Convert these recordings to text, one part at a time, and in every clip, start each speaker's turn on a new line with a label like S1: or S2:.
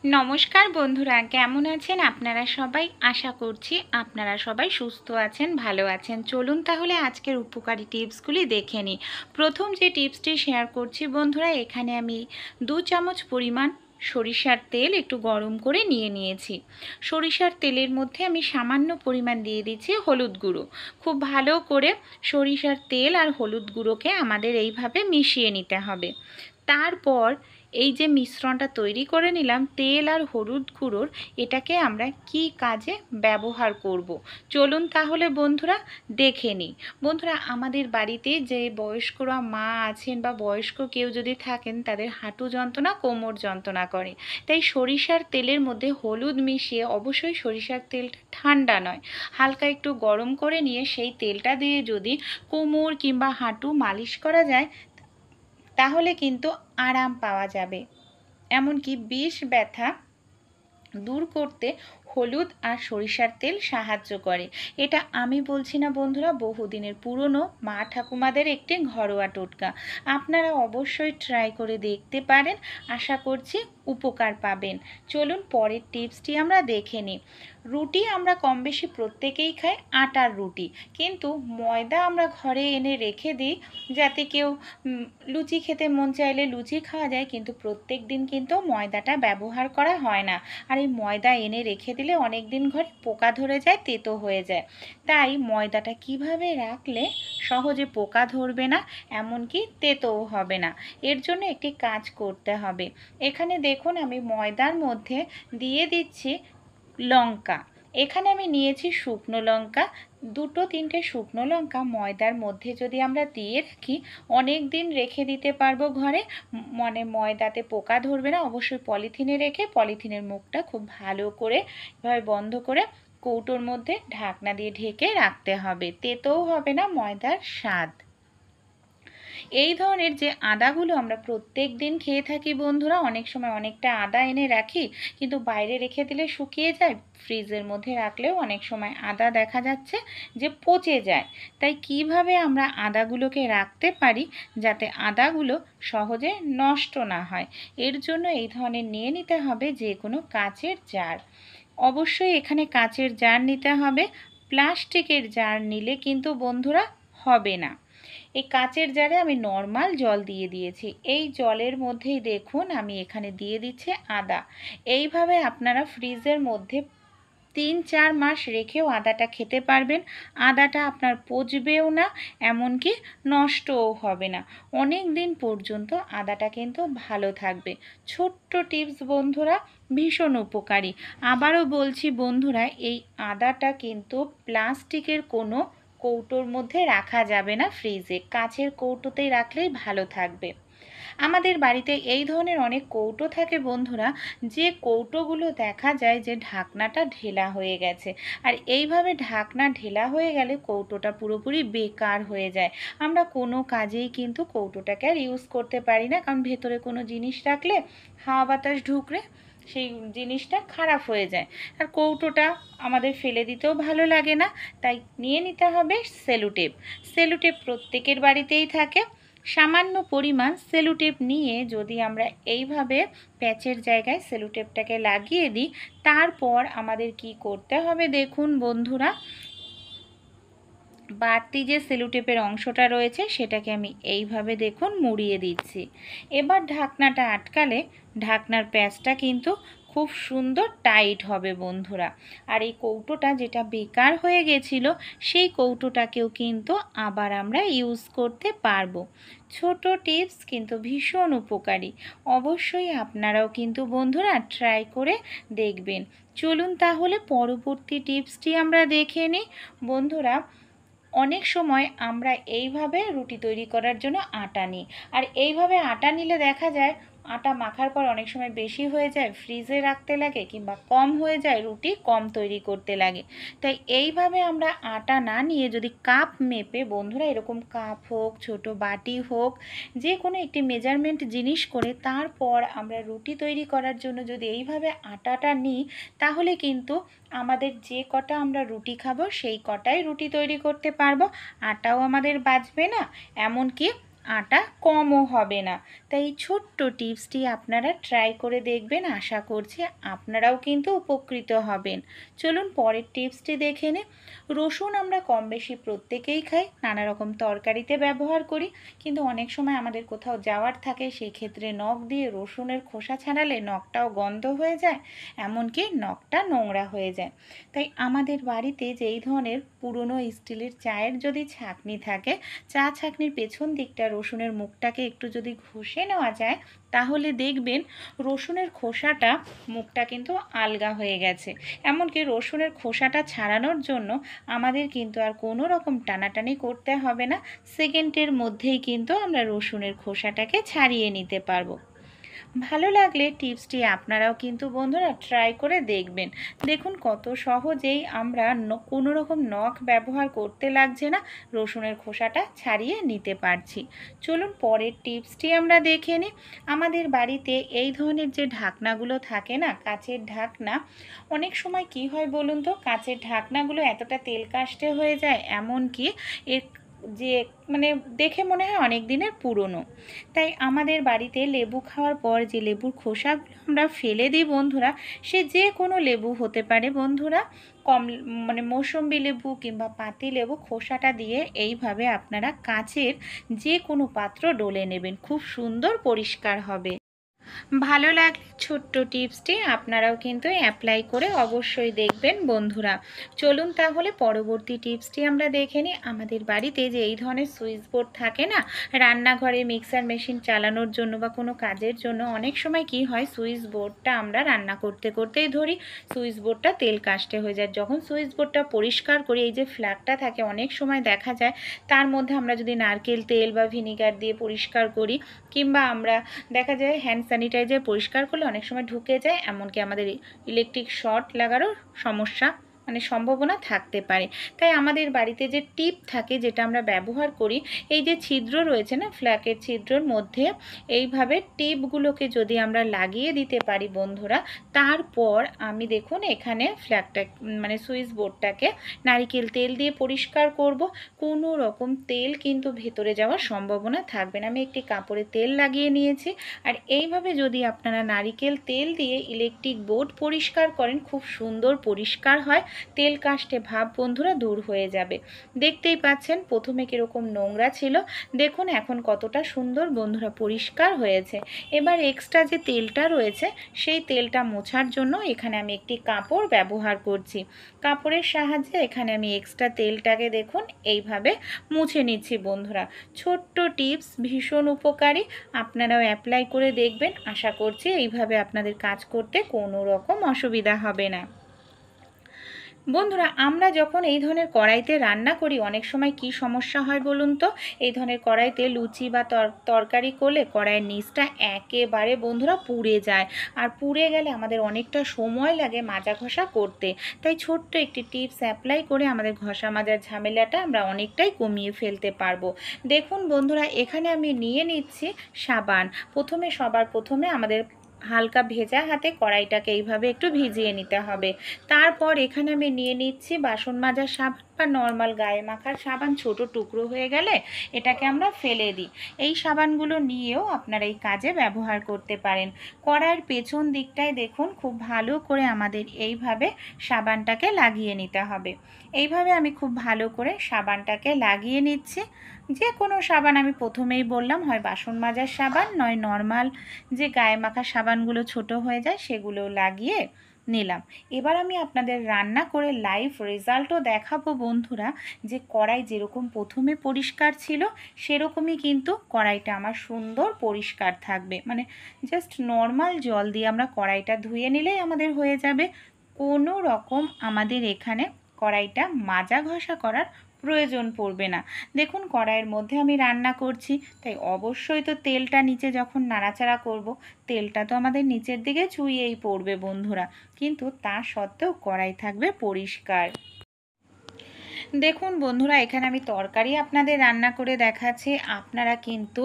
S1: নমস্কার বন্ধুরা, কেমন আছেন আপনারা সবাই? আশা করছি আপনারা সবাই সুস্থ আছেন, ভালো আছেন। চলুন তাহলে আজকের উপকারী টিপসগুলি দেখে নিই। প্রথম যে টিপসটি শেয়ার করছি বন্ধুরা, এখানে আমি 2 চামচ পরিমাণ সরিষার তেল একটু গরম করে নিয়েছি। সরিষার তেলের মধ্যে আমি সামান্য পরিমাণ দিয়ে দিচ্ছি হলুদ গুঁড়ো। খুব ভালো করে সরিষার তেল আর হলুদ গুঁড়োকে আমাদের এইভাবে মিশিয়ে নিতে হবে। তারপর এই যে মিশ্রণটা তৈরি করে নিলাম তেল আর হলুদ গুঁড়োর, এটাকে আমরা কি কাজে ব্যবহার করব চলুন তাহলে বন্ধুরা দেখে নিই। বন্ধুরা, আমাদের বাড়িতে যে বয়স্করা মা আছেন বা বয়স্ক কেউ যদি থাকেন, তাদের হাঁটু যন্ত্রণা, কোমর যন্ত্রণা করে। তাই সরিষার তেলের মধ্যে হলুদ মিশিয়ে, অবশ্যই সরিষার তেলটা ঠান্ডা নয়, হালকা একটু গরম করে নিয়ে সেই তেলটা দিয়ে যদি কোমর কিংবা হাঁটু মালিশ করা যায়, তাহলে কিন্তু আরাম পাওয়া যাবে। এমনকি বিষ ব্যথা দূর করতে হলুদ আর সরিষার তেল সাহায্য করে। এটা আমি বলছি না বন্ধুরা, বহুদিনের পুরনো মা ঠাকুমাদের একটি ঘরোয়া টোটকা। আপনারা অবশ্যই ট্রাই করে দেখতে পারেন, আশা করছি উপকার পাবেন। চলুন পরের টিপসটি আমরা দেখে নিই। রুটি আমরা কম বেশি প্রত্যেকেই খাই, আটার রুটি, কিন্তু ময়দা আমরা ঘরে এনে রেখে দিই যাতে কেউ লুচি খেতে মন চাইলে লুচি খাওয়া যায়, কিন্তু প্রত্যেক দিন কিন্তু ময়দাটা ব্যবহার করা হয় না। আর এই ময়দা এনে রেখে দিলে অনেক দিন ঘরে পোকা ধরে যায়, তেতো হয়ে যায়। তাই ময়দাটা কিভাবে রাখলে সহজে পোকা ধরবে না, এমনকি তেতোও হবে না, এর জন্য একটি কাজ করতে হবে। এখানে দেখুন আমি ময়দার মধ্যে দিয়ে দিচ্ছি লঙ্কা। এখানে আমি নিয়েছি শুকনো লঙ্কা, 2-3টে শুকনো লঙ্কা ময়দার মধ্যে যদি আমরা দিয়ে রাখি, অনেক দিন রেখে দিতে পারবো ঘরে, মানে ময়দাতে পোকা ধরবে না। অবশ্যই পলিথিনে রেখে পলিথিনের মুখটা খুব ভালো করে এভাবে বন্ধ করে কৌটোর মধ্যে ঢাকনা দিয়ে ঢেকে রাখতে হবে, তেতোও হবে না ময়দার স্বাদ। এই ধরনের যে আদাগুলো আমরা প্রত্যেক দিন খেয়ে থাকি বন্ধুরা, অনেক সময় অনেকটা আদা এনে রাখি, কিন্তু বাইরে রেখে দিলে শুকিয়ে যায়, ফ্রিজের মধ্যে রাখলেও অনেক সময় আদা দেখা যাচ্ছে যে পচে যায়। তাই কিভাবে আমরা আদাগুলোকে রাখতে পারি যাতে আদাগুলো সহজে নষ্ট না হয়, এর জন্য এই ধরনের নিয়ে নিতে হবে যে কোনো কাচের জার। অবশ্যই এখানে কাচের জার নিতে হবে, প্লাস্টিকের জার নিলে কিন্তু বন্ধুরা হবে না। এই কাচের জারে আমি নর্মাল জল দিয়ে দিয়েছি, এই জলের মধ্যেই দেখুন আমি এখানে দিয়ে দিচ্ছি আদা। এইভাবে আপনারা ফ্রিজের মধ্যে 3-4 মাস রেখেও আদাটা খেতে পারবেন। আদাটা আপনার পচবেও না, এমনকি নষ্টও হবে না, অনেক দিন পর্যন্ত আদাটা কিন্তু ভালো থাকবে। ছোট্ট টিপস বন্ধুরা, ভীষণ উপকারী। আবারও বলছি বন্ধুরা, এই আদাটা কিন্তু প্লাস্টিকের কোনো কৌটোর মধ্যে রাখা যাবে না, ফ্রিজে কাচের কৌটোতেই রাখলেই ভালো থাকবে। আমাদের বাড়িতে এই ধরনের অনেক কৌটো থাকে বন্ধুরা, যে কৌটোগুলো দেখা যায় যে ঢাকনাটা ঢেলা হয়ে গেছে, আর এইভাবে ঢাকনা ঢেলা হয়ে গেলে কৌটোটা পুরোপুরি বেকার হয়ে যায়। আমরা কোনো কাজেই কিন্তু কৌটোটাকে আর ইউজ করতে পারি না, কারণ ভেতরে কোনো জিনিস রাখলে হাওয়া বাতাস ঢুকলে সেই জিনিসটা খারাপ হয়ে যায়, আর কৌটোটা আমাদের ফেলে দিতেও ভালো লাগে না। তাই নিয়ে নিতে হবে সেলোটেপ। সেলোটেপ প্রত্যেকের বাড়িতেই থাকে। সামান্য পরিমাণ সেলোটেপ নিয়ে যদি আমরা এইভাবে প্যাচের জায়গায় সেলোটেপটাকে লাগিয়ে দিই, তারপর আমাদের কি করতে হবে দেখুন বন্ধুরা, বাড়তি যে সেলোটেপের অংশটা রয়েছে সেটাকে আমি এইভাবে দেখুন মুড়িয়ে দিচ্ছি। এবার ঢাকনাটা আটকালে ঢাকনার প্যাচটা কিন্তু খুব সুন্দর টাইট হবে বন্ধুরা। আর এই কৌটোটা যেটা বেকার হয়ে গেছিলো, সেই কৌটোটাকেও কিন্তু আবার আমরা ইউজ করতে পারবো। ছোট টিপস কিন্তু ভীষণ উপকারী, অবশ্যই আপনারাও কিন্তু বন্ধুরা ট্রাই করে দেখবেন। চলুন তাহলে পরবর্তী টিপসটি আমরা দেখে নিই। বন্ধুরা, অনেক সময় আমরা এইভাবে রুটি তৈরি করার জন্য আটা নিই, আর এইভাবে আটা নিলে দেখা যায় আটা মাখার পর অনেক সময় বেশি হয়ে যায়, ফ্রিজে রাখতে লাগে, কিংবা কম হয়ে যায়, রুটি কম তৈরি করতে লাগে। তাই এইভাবে আমরা আটা না নিয়ে যদি কাপ মেপে বন্ধুরা, এরকম কাপ হোক, ছোট বাটি হোক, যে কোনো একটি মেজারমেন্ট জিনিস করে তারপর আমরা রুটি তৈরি করার জন্য যদি এইভাবে আটাটা নিই, তাহলে কিন্তু আমাদের যে কটা আমরা রুটি খাবো সেই কটাই রুটি তৈরি করতে পারবো, আটাও আমাদের বাঁচবে না, এমনকি আটা কমও হবে না। তাই এই ছোট্ট টিপসটি আপনারা ট্রাই করে দেখবেন, আশা করছি আপনারাও কিন্তু উপকৃত হবেন। চলুন পরের টিপসটি দেখে নিই। রসুন আমরা কম বেশি প্রত্যেকেই খাই, নানা রকম তরকারিতে ব্যবহার করি, কিন্তু অনেক সময় আমাদের কোথাও যাওয়ার থাকে, সেই ক্ষেত্রে নখ দিয়ে রসুনের খোসা ছাড়ালে নখটাও গন্ধ হয়ে যায়, এমনকি নখটা নোংরা হয়ে যায়। তাই আমাদের বাড়িতে যেই ধরনের পুরনো স্টিলের চায়ের যদি ছাঁকনি থাকে, চা ছাঁকনির পেছন দিকটা রসুনের মুখটাকে একটু যদি ঘষে নেওয়া যায়, তাহলে দেখবেন রসুনের খোসাটা মুখটা কিন্তু আলগা হয়ে গেছে। এমনকি রসুনের খোসাটা ছাড়ানোর জন্য আমাদের কিন্তু আর কোনো রকম টানাটানি করতে হবে না, সেকেন্ডের মধ্যেই কিন্তু আমরা রসুনের খোসাটাকে ছাড়িয়ে নিতে পারবো। ভালো লাগলে টিপসটি আপনারাও কিন্তু বন্ধুরা ট্রাই করে দেখবেন। দেখুন কত সহজেই আমরা কোনো রকম নখ ব্যবহার করতে লাগছে না, রসুনের খোসাটা ছাড়িয়ে নিতে পারছি। চলুন পরের টিপসটি আমরা দেখে নিই। আমাদের বাড়িতে এই ধরনের যে ঢাকনাগুলো থাকে না, কাচের ঢাকনা, অনেক সময় কি হয় বলুন তো, কাচের ঢাকনাগুলো এতটা তেল কাস্টে হয়ে যায়, এমনকি এর যে মানে দেখে মনে হয় অনেক দিনের পুরনো। তাই আমাদের বাড়িতে লেবু খাওয়ার পর যে লেবুর খোসাগুলো আমরা ফেলে দিই বন্ধুরা, সে যে কোনো লেবু হতে পারে বন্ধুরা, কম মৌসুম্বি লেবু কিংবা পাতি লেবু, খোসাটা দিয়ে এইভাবে আপনারা কাচের যে কোনো পাত্র ডলে নেবেন, খুব সুন্দর পরিষ্কার হবে। ভালো লাগলে ছোট্ট টিপসটি আপনারাও কিন্তু অ্যাপ্লাই করে অবশ্যই দেখবেন বন্ধুরা। চলুন তাহলে পরবর্তী টিপসটি আমরা দেখে নিই। আমাদের বাড়িতে যে এই ধরনের সুইচ বোর্ড থাকে না, রান্নাঘরে মিক্সার মেশিন চালানোর জন্য বা কোনো কাজের জন্য, অনেক সময় কি হয়, সুইচ বোর্ডটা আমরা রান্না করতে করতেই ধরি, সুইচ বোর্ডটা তেল কাস্টে হয়ে যায়। যখন সুইচ বোর্ডটা পরিষ্কার করি, এই যে ফ্ল্যাগটা থাকে, অনেক সময় দেখা যায় তার মধ্যে আমরা যদি নারকেল তেল বা ভিনিগার দিয়ে পরিষ্কার করি, কিংবা আমরা দেখা যায় হ্যান্ড স্যানিটাইজার পরিষ্কার করলে অনেক সময় ঢুকে যায়, এমনকি আমাদের ইলেকট্রিক শর্ট লাগারও সমস্যা সম্ভাবনা থাকতে পারে। তাই আমাদের বাড়িতে যে টিপ থাকে, যেটা আমরা ব্যবহার করি, এই যে ছিদ্র রয়েছে না, ফ্ল্যাগের ছিদ্রর মধ্যে এইভাবে টিপগুলোকে যদি আমরা লাগিয়ে দিতে পারি বন্ধুরা, তারপর আমি দেখুন এখানে ফ্ল্যাগটা সুইচ বোর্ডটাকে নারিকেল তেল দিয়ে পরিষ্কার করব, কোনো রকম তেল কিন্তু ভেতরে যাওয়ার সম্ভাবনা থাকবে না। আমি একটি কাপড়ে তেল লাগিয়ে নিয়েছি, আর এইভাবে যদি আপনারা নারিকেল তেল দিয়ে ইলেকট্রিক বোর্ড পরিষ্কার করেন, খুব সুন্দর পরিষ্কার হয়, তেল কাস্টে ভাব বন্ধুরা দূর হয়ে যাবে। দেখতেই পাচ্ছেন প্রথমে কীরকম নোংরা ছিল, দেখুন এখন কতটা সুন্দর বন্ধুরা পরিষ্কার হয়েছে। এবার এক্সট্রা যে তেলটা রয়েছে, সেই তেলটা মোছার জন্য এখানে আমি একটি কাপড় ব্যবহার করছি। কাপড়ের সাহায্যে এখানে আমি এক্সট্রা তেলটাকে দেখুন এইভাবে মুছে নিচ্ছি বন্ধুরা। ছোট্ট টিপস, ভীষণ উপকারী, আপনারাও অ্যাপ্লাই করে দেখবেন, আশা করছি এইভাবে আপনাদের কাজ করতে কোনো রকম অসুবিধা হবে না। বন্ধুরা আমরা যখন এই ধরনের কড়াইতে রান্না করি, অনেক সময় কি সমস্যা হয় বলুন তো, এই ধরনের কড়াইতে লুচি বা তরকারি করলে কড়াইয়ের নিচটা একেবারে বন্ধুরা পুড়ে যায়, আর পুড়ে গেলে আমাদের অনেকটা সময় লাগে মাজা ঘষা করতে। তাই ছোট্ট একটি টিপস অ্যাপ্লাই করে আমাদের ঘষা মাজার ঝামেলাটা আমরা অনেকটাই কমিয়ে ফেলতে পারবো। দেখুন বন্ধুরা এখানে আমি নিয়ে নিচ্ছি সাবান। সবার প্রথমে আমাদের হালকা ভেজা হাতে কড়াইটাকে এইভাবে একটু ভিজিয়ে নিতে হবে। তারপর এখানে আমি নিয়ে নিচ্ছি বাসন মাজার সাবান বা নর্মাল গায়ে মাখার সাবান, ছোট টুকরো হয়ে গেলে এটাকে আমরা ফেলে দিই। এই সাবানগুলো নিয়েও আপনারা এই কাজে ব্যবহার করতে পারেন। কড়াইয়ের পেছন দিকটায় দেখুন খুব ভালো করে আমাদের এইভাবে সাবানটাকে লাগিয়ে নিতে হবে। এইভাবে আমি খুব ভালো করে সাবানটাকে লাগিয়ে নিচ্ছি। যে কোনো সাবান, আমি প্রথমেই বললাম, হয় বাসন মাজার সাবান, নয় নর্মাল যে গায়ে মাখা সাবানগুলো ছোট হয়ে যায় সেগুলো লাগিয়ে নিলাম। এবার আমি আপনাদের রান্না করে লাইভ রেজাল্টও দেখাবো বন্ধুরা, যে কড়াই যেরকম প্রথমে পরিষ্কার ছিল সেরকমই কিন্তু কড়াইটা আমার সুন্দর পরিষ্কার থাকবে। জাস্ট নর্মাল জল দিয়ে আমরা কড়াইটা ধুয়ে নিলেই আমাদের হয়ে যাবে, কোনো রকম আমাদের এখানে কড়াইটা মাজা ঘষা করার প্রয়োজন পড়বে না। দেখুন কড়াইয়ের মধ্যে আমি রান্না করছি, তাই অবশ্যই তো তেলটা নিচে যখন নাড়াচাড়া করব, তেলটা তো আমাদের নিচের দিকে চুইয়েই পড়বে বন্ধুরা, কিন্তু তা সত্ত্বেও কড়াই থাকবে পরিষ্কার। দেখুন বন্ধুরা, এখানে আমি তরকারি আপনাদের রান্না করে দেখাচ্ছি। আপনারা কিন্তু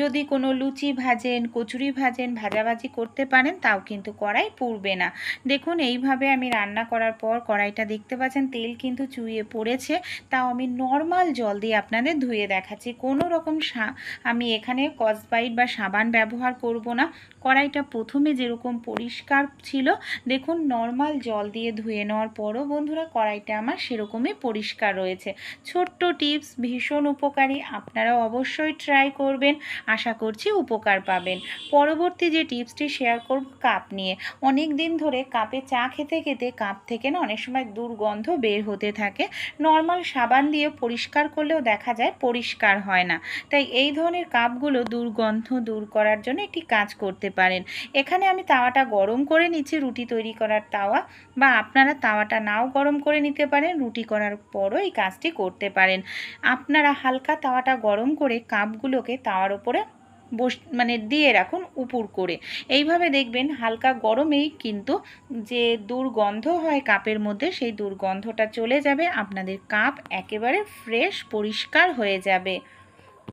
S1: যদি কোনো লুচি ভাজেন, কচুরি ভাজেন, ভাজাভাজি করতে পারেন, তাও কিন্তু কড়াই পুড়বে না। দেখুন এইভাবে আমি রান্না করার পর কড়াইটা দেখতে পাচ্ছেন তেল কিন্তু চুইয়ে পড়েছে, তাও আমি নর্মাল জল দিয়ে আপনাদের ধুয়ে দেখাচ্ছি। কোনো রকম আমি এখানে স্কচব্রাইট বা সাবান ব্যবহার করব না। কড়াইটা প্রথমে যেরকম পরিষ্কার ছিল, দেখুন নর্মাল জল দিয়ে ধুয়ে নেওয়ার পরও বন্ধুরা কড়াইটা আমার সেরকমই পরিষ্কার রয়েছে। ছোট্ট টিপস, ভীষণ উপকারী, আপনারাও অবশ্যই ট্রাই করবেন, আশা করছি উপকার পাবেন। পরবর্তী যে টিপসটি শেয়ার করব কাপ নিয়ে। অনেক দিন ধরে কাপে চা খেতে খেতে কাপ থেকে না অনেক সময় দুর্গন্ধ বের হতে থাকে। নর্মাল সাবান দিয়ে পরিষ্কার করলেও দেখা যায় পরিষ্কার হয় না। তাই এই ধরনের কাপগুলো দুর্গন্ধ দূর করার জন্য একটি কাজ করতে পারেন। এখানে আমি তাওয়াটা গরম করে নিচ্ছি, রুটি তৈরি করার তাওয়া, বা আপনারা তাওয়াটা নাও গরম করে নিতে পারেন, রুটি করার পরও এই কাজটি করতে পারেন। আপনারা হালকা তাওয়াটা গরম করে কাপগুলোকে তাওয়ার উপরে দিয়ে রাখুন উপর করে। এইভাবে দেখবেন হালকা গরমেই কিন্তু যে দুর্গন্ধ হয় কাপের মধ্যে, সেই দুর্গন্ধটা চলে যাবে, আপনাদের কাপ একেবারে ফ্রেশ পরিষ্কার হয়ে যাবে।